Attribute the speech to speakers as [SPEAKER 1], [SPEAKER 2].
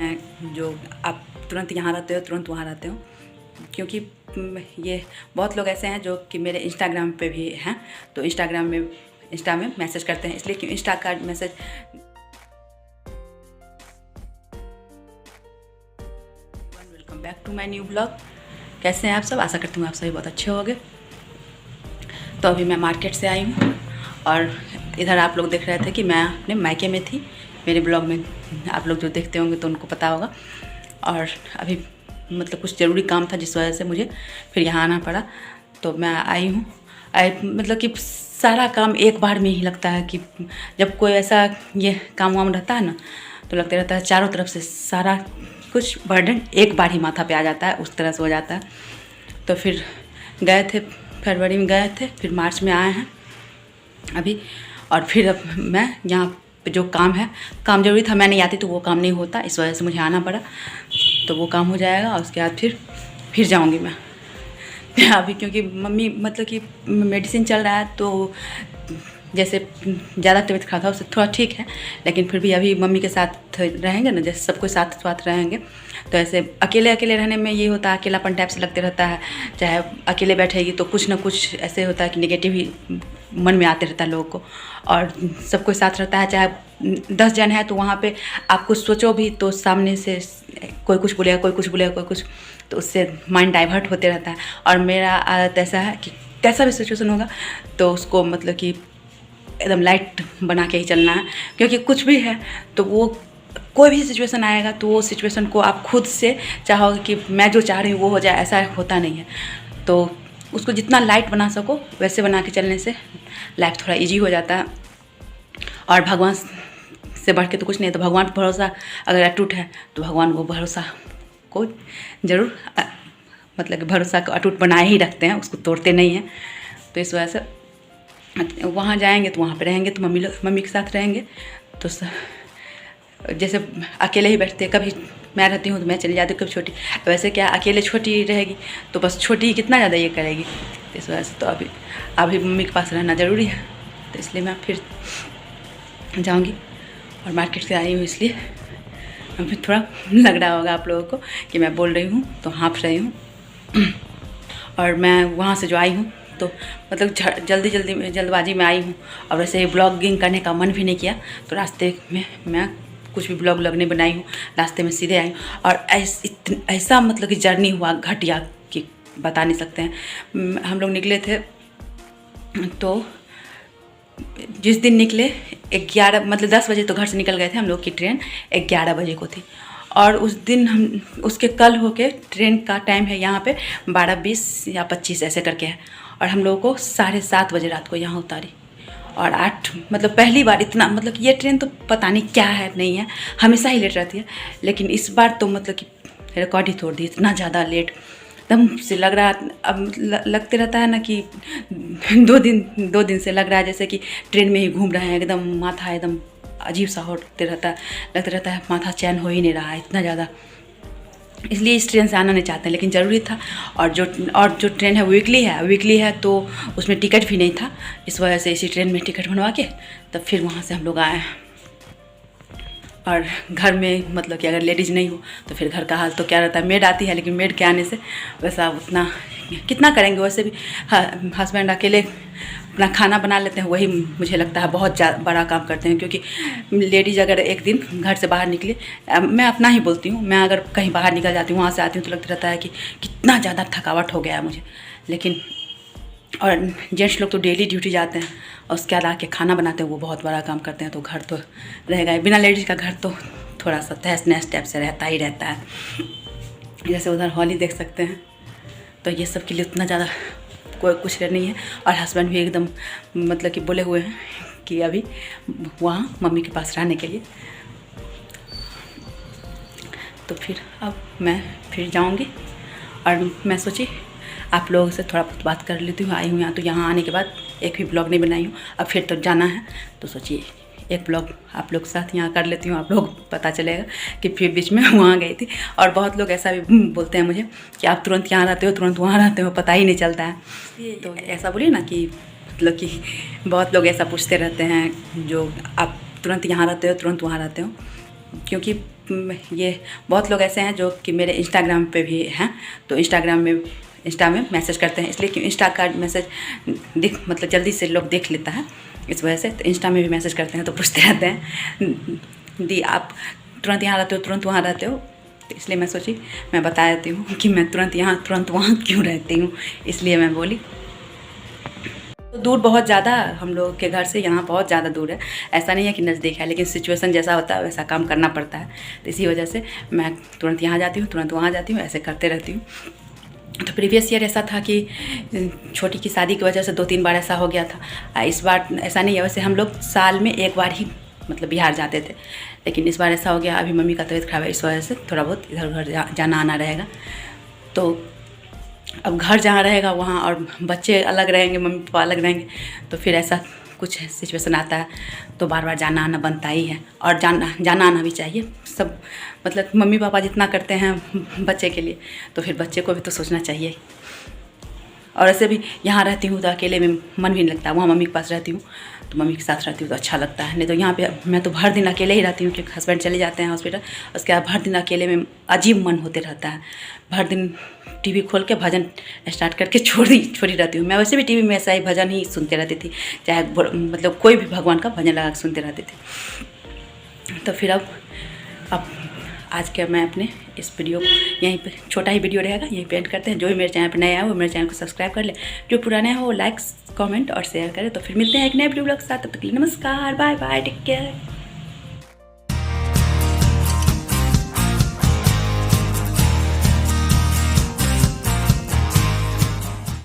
[SPEAKER 1] जो आप तुरंत यहाँ रहते हो तुरंत वहाँ रहते हो, क्योंकि ये बहुत लोग ऐसे हैं जो कि मेरे इंस्टाग्राम पे भी हैं, तो इंस्टा में मैसेज करते हैं, इसलिए कि इंस्टा का message. Welcome back to my new blog. कैसे हैं आप सब? आशा करती हूँ आप सभी बहुत अच्छे होंगे। तो अभी मैं मार्केट से आई हूँ और इधर आप लोग देख रहे थे कि मैं अपने मायके में थी। मेरे ब्लॉग में आप लोग जो देखते होंगे तो उनको पता होगा। और अभी मतलब कुछ ज़रूरी काम था जिस वजह से मुझे फिर यहाँ आना पड़ा, तो मैं आई हूँ। मतलब कि सारा काम एक बार में ही लगता है कि जब कोई ऐसा ये काम वाम रहता है ना, तो लगता रहता है चारों तरफ से सारा कुछ बर्डन एक बार ही माथा पे आ जाता है, उस तरह से हो जाता है। तो फिर गए थे, फरवरी में गए थे, फिर मार्च में आए हैं अभी। और फिर अब मैं यहाँ पे जो काम है, काम ज़रूरी था, मैं नहीं आती तो वो काम नहीं होता, इस वजह से मुझे आना पड़ा। तो वो काम हो जाएगा और उसके बाद फिर जाऊँगी मैं अभी, क्योंकि मम्मी मतलब कि मेडिसिन चल रहा है, तो जैसे ज़्यादा तबीयत खराब था उससे थोड़ा ठीक है, लेकिन फिर भी अभी मम्मी के साथ रहेंगे ना, जैसे सब कोई साथ रहेंगे, तो ऐसे अकेले रहने में ये होता है, अकेलापन टाइप से लगते रहता है। चाहे अकेले बैठेगी तो कुछ ना कुछ ऐसे होता है कि नेगेटिव ही मन में आते रहता है लोगों को, और सब कोई साथ रहता है, चाहे 10 जन है तो वहाँ पे आप कुछ सोचो भी तो सामने से कोई कुछ बोलेगा, कोई कुछ, तो उससे माइंड डाइवर्ट होते रहता है। और मेरा आदत ऐसा है कि कैसा भी सिचुएशन होगा तो उसको मतलब कि एकदम लाइट बना के ही चलना है, क्योंकि कुछ भी है तो वो कोई भी सिचुएशन आएगा तो वो सिचुएशन को आप खुद से चाहोगे कि मैं जो चाह रही हूँ वो हो जाए, ऐसा होता नहीं है। तो उसको जितना लाइट बना सको वैसे बना के चलने से लाइफ थोड़ा इजी हो जाता है। और भगवान से बढ़ के तो कुछ नहीं है, तो भगवान पर भरोसा अगर अटूट है तो भगवान वो भरोसा को ज़रूर मतलब कि भरोसा को अटूट बनाए ही रखते हैं, उसको तोड़ते नहीं हैं। तो इस वजह से वहाँ जाएंगे तो वहाँ पे रहेंगे तो मम्मी के साथ रहेंगे, तो जैसे अकेले ही बैठते हैं, कभी मैं रहती हूँ तो मैं चली जाती हूँ, कभी छोटी, वैसे क्या अकेले छोटी रहेगी तो बस छोटी ही कितना ज़्यादा ये करेगी। तो इस वजह से तो अभी मम्मी के पास रहना ज़रूरी है, तो इसलिए मैं फिर जाऊँगी। और मार्केट से आई हूँ इसलिए अभी थोड़ा लग रहा होगा आप लोगों को कि मैं बोल रही हूँ तो हाँफ रही हूँ। और मैं वहाँ से जो आई हूँ तो मतलब जल्दबाजी में आई हूँ, और वैसे ही ब्लॉगिंग करने का मन भी नहीं किया, तो रास्ते में मैं कुछ भी ब्लॉग नहीं बनाई हूँ, रास्ते में सीधे आई हूँ। और ऐसा मतलब कि जर्नी हुआ घटिया कि बता नहीं सकते हैं। हम लोग निकले थे तो जिस दिन निकले 11 मतलब 10 बजे तो घर से निकल गए थे, हम लोग की ट्रेन 11 बजे को थी। और उस दिन हम उसके कल होके ट्रेन का टाइम है यहाँ पे 12:20 या 25 ऐसे करके है, और हम लोगों को 7:30 बजे रात को यहाँ उतारी। और 8 मतलब पहली बार इतना, मतलब ये ट्रेन तो पता नहीं क्या है, नहीं है, हमेशा ही लेट रहती है, लेकिन इस बार तो मतलब कि रिकॉर्ड ही तोड़ दी, इतना ज़्यादा लेट एकदम से लग रहा। अब लगते रहता है ना कि 2 दिन से लग रहा है जैसे कि ट्रेन में ही घूम रहे हैं, एकदम माथा एकदम अजीब सा होते रहता है, लगता रहता है माथा चैन हो ही नहीं रहा है इतना ज़्यादा। इसलिए इस ट्रेन से आना नहीं चाहते, लेकिन ज़रूरी था। और जो ट्रेन है वीकली है तो उसमें टिकट भी नहीं था, इस वजह से इसी ट्रेन में टिकट बनवा के तब फिर वहाँ से हम लोग आए हैं। और घर में मतलब कि अगर लेडीज़ नहीं हो तो फिर घर का हाल तो क्या रहता है, मेड आती है, लेकिन मेड के आने से वैसा उतना कितना करेंगे। वैसे भी हस्बैंड अकेले अपना खाना बना लेते हैं, वही मुझे लगता है बहुत बड़ा काम करते हैं, क्योंकि लेडीज़ अगर एक दिन घर से बाहर निकले, मैं अपना ही बोलती हूँ, मैं अगर कहीं बाहर निकल जाती हूँ, वहाँ से आती हूँ तो लगता रहता है कि कितना ज़्यादा थकावट हो गया है मुझे। लेकिन और जेंट्स लोग तो डेली ड्यूटी जाते हैं और उसके बाद आके खाना बनाते हैं, वो बहुत बड़ा काम करते हैं, तो घर तो रहेगा ही। बिना लेडीज़ का घर तो थोड़ा सा तहस नहस टाइप से रहता ही रहता है। जैसे उधर हॉली देख सकते हैं, तो ये सब के लिए उतना ज़्यादा कोई कुछ नहीं है। और हस्बैंड भी एकदम मतलब कि बोले हुए हैं कि अभी वहाँ मम्मी के पास रहने के लिए। तो फिर अब मैं फिर जाऊँगी, और मैं सोची आप लोगों से थोड़ा बहुत बात कर लेती हूँ। आई हूँ यहाँ, तो यहाँ आने के बाद एक भी ब्लॉग नहीं बनाई हूँ, अब फिर तो जाना है, तो सोचिए एक ब्लॉग आप लोग के साथ यहाँ कर लेती हूँ, आप लोग पता चलेगा कि फिर बीच में वहाँ गई थी। और बहुत लोग ऐसा भी बोलते हैं मुझे कि आप तुरंत यहाँ रहते हो तुरंत वहाँ रहते हो, पता ही नहीं चलता है। तो ऐसा बोलिए ना कि मतलब कि बहुत लोग ऐसा पूछते रहते हैं, जो आप तुरंत यहाँ रहते हो तुरंत वहाँ रहते हो, क्योंकि ये बहुत लोग ऐसे हैं जो कि मेरे इंस्टाग्राम पे भी हैं, तो इंस्टा में मैसेज करते हैं, इसलिए कि इंस्टा का मैसेज मतलब जल्दी से लोग देख लेता है, इस वजह से तो इंस्टा में भी मैसेज करते हैं तो पूछते रहते हैं दी आप तुरंत यहाँ रहते हो, तुरंत वहाँ रहते हो। तो इसलिए मैं सोची मैं बता देती हूँ कि मैं तुरंत यहाँ तुरंत वहाँ क्यों रहती हूँ, इसलिए मैं बोली। तो दूर बहुत ज़्यादा हम लोग के घर से यहाँ बहुत ज़्यादा दूर है, ऐसा नहीं है कि नज़दीक है, लेकिन सिचुएशन जैसा होता है वैसा काम करना पड़ता है, तो इसी वजह से मैं तुरंत यहाँ जाती हूँ, तुरंत वहाँ जाती हूँ, ऐसे करते रहती हूँ। तो प्रीवियस ईयर ऐसा था कि छोटी की शादी की वजह से 2-3 बार ऐसा हो गया था। इस बार ऐसा नहीं है, वैसे हम लोग साल में एक बार ही मतलब बिहार जाते थे, लेकिन इस बार ऐसा हो गया, अभी मम्मी का तबीयत खराब है, इस वजह से थोड़ा बहुत इधर उधर जाना आना रहेगा। तो अब घर जहाँ रहेगा वहाँ और बच्चे अलग रहेंगे, मम्मी पापा अलग रहेंगे, तो फिर ऐसा कुछ सिचुएशन आता है तो बार बार जाना आना बनता ही है, और जाना आना भी चाहिए सब, मतलब मम्मी पापा जितना करते हैं बच्चे के लिए, तो फिर बच्चे को भी तो सोचना चाहिए। और ऐसे भी यहाँ रहती हूँ तो अकेले में मन भी नहीं लगता, वहाँ मम्मी के पास रहती हूँ तो मम्मी के साथ रहती हूँ तो अच्छा लगता है, नहीं तो यहाँ पे मैं तो भर दिन अकेले ही रहती हूँ, क्योंकि हस्बैंड चले जाते हैं हॉस्पिटल, उसके बाद भर दिन अकेले में अजीब मन होते रहता है, भर दिन टीवी खोल के भजन स्टार्ट करके छोड़ी रहती हूँ। मैं वैसे भी टीवी में ऐसा ही भजन ही सुनते रहती थी, चाहे मतलब कोई भी भगवान का भजन लगा के सुनते रहती थी। तो फिर अब आज के मैं अपने इस वीडियो को यहीं पे, छोटा ही वीडियो रहेगा, यहीं पे एंड करते हैं। जो भी मेरे चैनल पर नया है वो मेरे चैनल को सब्सक्राइब कर ले, जो पुराना है वो लाइक कमेंट और शेयर करें। तो फिर मिलते हैं एक नए वीडियो के साथ, तब तक के लिए नमस्कार, बाय बाय, टेक केयर।